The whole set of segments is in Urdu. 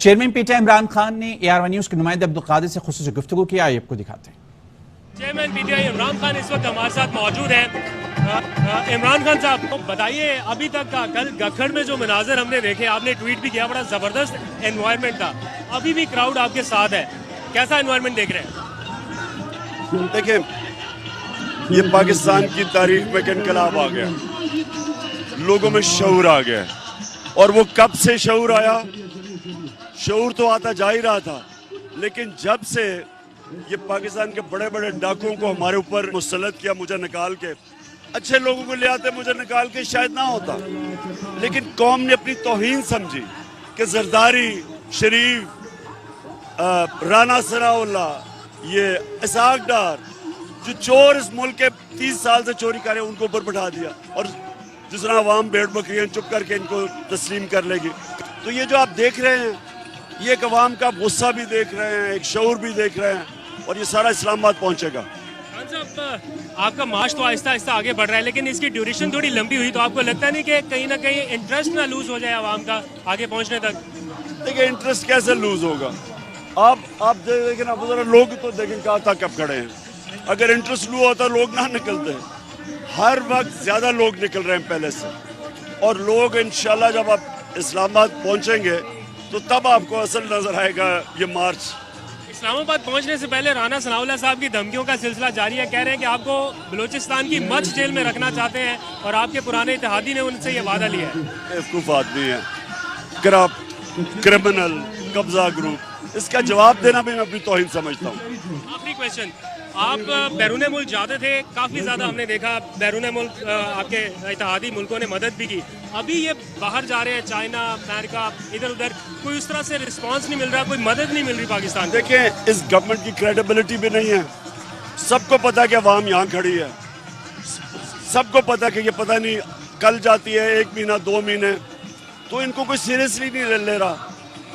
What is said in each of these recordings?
Chairman P T I Imran Khan نے AR1 نیوز کے نمائندے عبدالقادر سے خصوصی گفتگو کیا، آپ کو دکھاتے ہیں۔ Chairman P T I Imran Khan اس وقت ہمارے ساتھ موجود ہیں۔ عمران خان صاحب بتائیے، ابھی تک کا کل گکھڑ میں جو مناظر ہم نے دیکھے، آپ نے ٹویٹ بھی کیا، بڑا زبردست انوائرمنٹ تھا، ابھی بھی کراؤڈ آپ کے ساتھ ہے، کیسا انوائرمنٹ دیکھ رہے ہیں؟ دیکھیں، یہ پاکستان کی تاریخ میں انقلاب آ گیا، لوگوں میں شعور آ گیا، اور وہ کب سے شعور آیا؟ شعور تو آتا جا ہی رہا تھا، لیکن جب سے یہ پاکستان کے بڑے بڑے ڈاکوؤں کو ہمارے اوپر مسلط کیا، مجھے نکال کے، اچھے لوگوں کو لے آتے مجھے نکال کے، شاید نہ ہوتا، لیکن قوم نے اپنی توہین سمجھی کہ زرداری، شریف، رانا ثناء اللہ، یہ اسحاق ڈار، جو چور اس ملک کے 30 سال سے چوری کر رہے ہیں، ان کو اوپر بٹھا دیا، اور جس طرح عوام بھیڑ بکریاں چپ کر کے ان کو تسلیم کر لے گی۔ تو یہ جو آپ دیکھ رہے ہیں، یہ ایک عوام کا غصہ بھی دیکھ رہے ہیں، ایک شعور بھی دیکھ رہے ہیں، اور یہ سارا اسلام آباد پہنچے گا۔ خان صاحب، آپ کا مارچ تو آہستہ آہستہ آگے بڑھ رہا ہے، لیکن اس کی ڈیوریشن تھوڑی لمبی ہوئی، تو آپ کو لگتا نہیں کہ کہیں نہ کہیں انٹرسٹ نہ لوز ہو جائے عوام کا آگے پہنچنے تک؟ دیکھیں، انٹرسٹ کیسے لوز ہوگا؟ آپ دیکھیں نا، ذرا لوگ تو دیکھیں کہاں تک اب کھڑے ہیں۔ اگر انٹرسٹ لو ہوتا لوگ نہ نکلتے، ہر وقت زیادہ لوگ نکل رہے ہیں پہلے سے، اور لوگ انشاءاللہ جب آپ اسلام آباد پہنچیں گے تو تب آپ کو اصل نظر آئے گا یہ مارچ۔ اسلام آباد پہنچنے سے پہلے رانا ثناء اللہ صاحب کی دھمکیوں کا سلسلہ جاری ہے، کہہ رہے ہیں کہ آپ کو بلوچستان کی مچھ جیل میں رکھنا چاہتے ہیں، اور آپ کے پرانے اتحادی نے ان سے یہ وعدہ لیا ہے۔ بیوقوف آدمی ہے، کرپٹ، کرمنل، قبضہ گروپ، اس کا جواب دینا بھی میں اپنی توہین سمجھتا ہوں۔ آخری کویشچن، آپ بیرون ملک جاتے تھے، کافی زیادہ ہم نے دیکھا بیرون ملک آپ کے اتحادی ملکوں نے مدد بھی کی، ابھی یہ باہر جا رہے ہیں، چائنا، امریکہ، ادھر ادھر، کوئی اس طرح سے رسپانس نہیں مل رہا، کوئی مدد نہیں مل رہی پاکستان کو؟ دیکھیں، اس گورنمنٹ کی کریڈیبلٹی بھی نہیں ہے، سب کو پتا کہ عوام یہاں کھڑی ہے، سب کو پتا کہ یہ پتہ نہیں کل جاتی ہے 1 مہینہ 2 مہینے، تو ان کو کوئی سیریسلی نہیں لے رہا،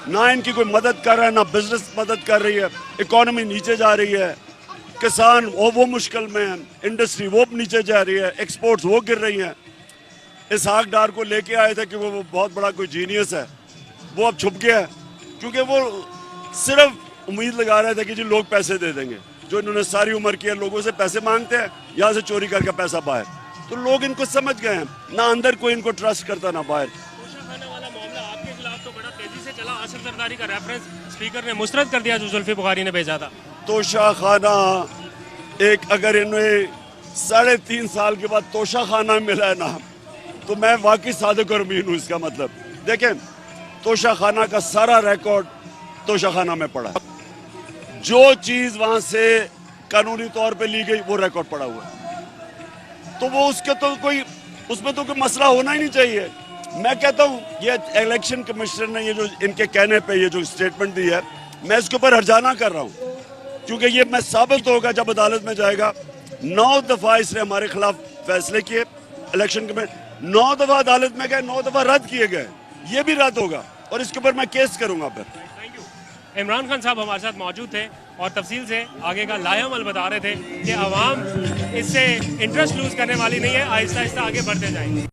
نہ ان کی کوئی مدد کر رہا ہے، نہ بزنس مدد کر رہی ہے، اکانومی نیچے جا رہی ہے، کسان وہ مشکل میں ہیں، انڈسٹری وہ نیچے جا رہی ہے، ایکسپورٹس وہ گر رہی ہیں۔ اسحاق ڈار کو لے کے آئے تھے کہ وہ بہت بڑا کوئی جینیس ہے، وہ اب چھپ گیا ہے، کیونکہ وہ صرف امید لگا رہے تھے کہ جی لوگ پیسے دے دیں گے، جو انہوں نے ساری عمر کیا، لوگوں سے پیسے مانگتے ہیں، یہاں سے چوری کر کے پیسہ باہر، تو لوگ ان کو سمجھ گئے ہیں، نہ اندر کوئی ان کو ٹرسٹ کرتا نہ باہر۔ توشہ خانہ والا معاملہ آپ کے خلاف تو بڑا تیزی سے چلا، آصف زرداری کا ریفرنس اسپیکر نے مسترد کر دیا جو زلفی بخاری نے بھیجا تھا۔ توشہ خانہ ایک، اگر انہیں 3.5 سال کے بعد توشہ خانہ ملا ہے نا، تو میں واقعی صادق اور امین ہوں۔ اس کا مطلب دیکھیں، توشہ خانہ کا سارا ریکارڈ توشہ خانہ میں پڑا ہے، جو چیز وہاں سے قانونی طور پہ لی گئی وہ ریکارڈ پڑا ہوا ہے، تو وہ اس میں تو کوئی مسئلہ ہونا ہی نہیں چاہیے۔ میں کہتا ہوں، یہ الیکشن کمشنر نے یہ جو ان کے کہنے پہ یہ جو سٹیٹمنٹ دی ہے، میں اس کے اوپر ہرجانہ کر رہا ہوں، کیونکہ یہ میں ثابت ہوگا جب عدالت میں جائے گا۔ 9 دفعہ اس نے ہمارے خلاف فیصلے کیے، الیکشن کمیشن 9 دفعہ عدالت میں گئے، 9 دفعہ رد کیے گئے، یہ بھی رد ہوگا، اور اس کے اوپر میں کیس کروں گا پھر۔ عمران خان صاحب ہمارے ساتھ موجود تھے اور تفصیل سے آگے کا لائحہ عمل بتا رہے تھے کہ عوام اس سے انٹرسٹ لوز کرنے والی نہیں ہے، آہستہ آہستہ آگے بڑھتے جائیں گے۔